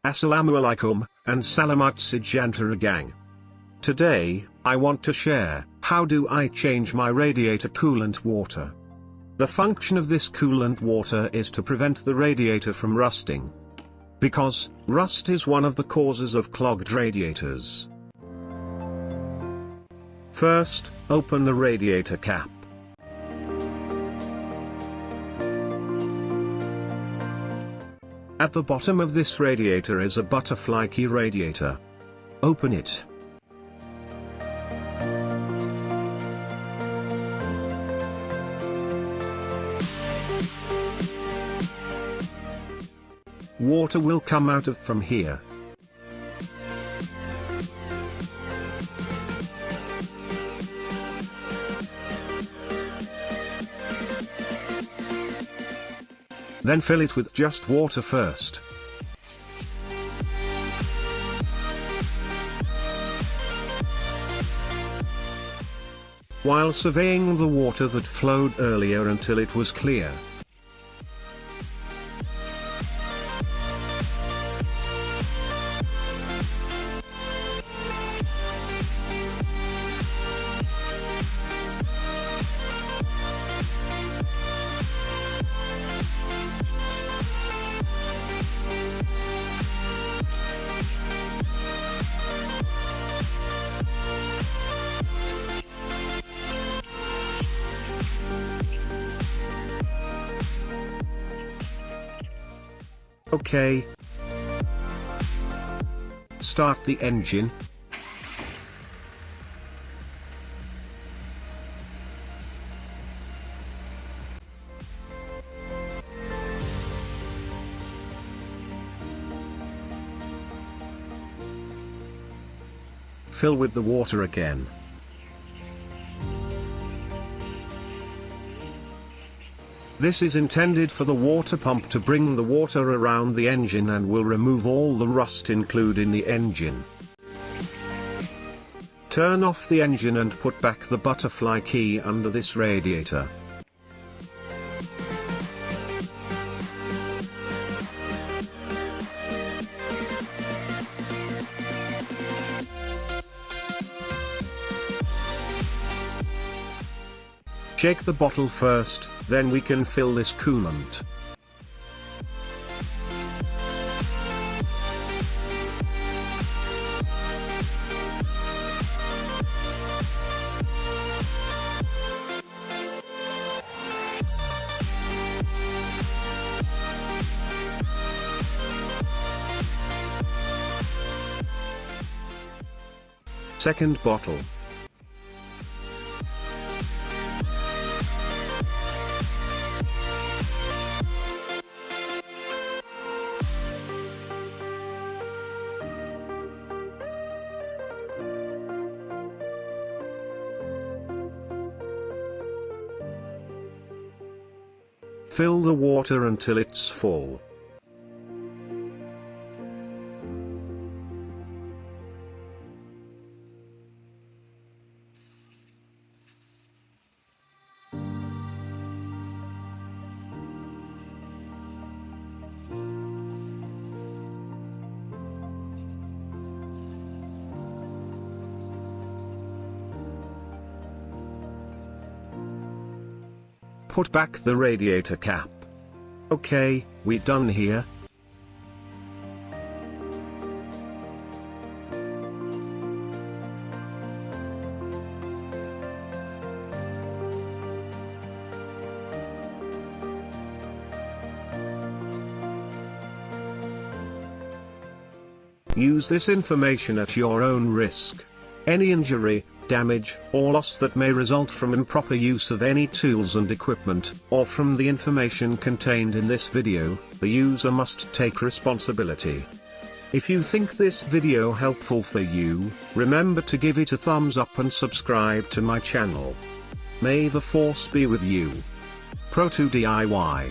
Assalamualaikum, and salamat sejahtera gang. Today, I want to share, how do I change my radiator coolant water? The function of this coolant water is to prevent the radiator from rusting. Because, rust is one of the causes of clogged radiators. First, open the radiator cap. At the bottom of this radiator is a butterfly key radiator. Open it. Water will come out of from here. Then fill it with just water first. While surveying the water that flowed earlier until it was clear. Okay. Start the engine. Fill with the water again. This is intended for the water pump to bring the water around the engine and will remove all the rust including the engine. Turn off the engine and put back the butterfly key under this radiator. Shake the bottle first, then we can fill this coolant. Second bottle. Fill the water until it's full. Put back the radiator cap. Okay, we done here. Use this information at your own risk. Any injury, damage, or loss that may result from improper use of any tools and equipment, or from the information contained in this video, the user must take responsibility. If you think this video helpful for you, remember to give it a thumbs up and subscribe to my channel. May the force be with you. Pro2DIY.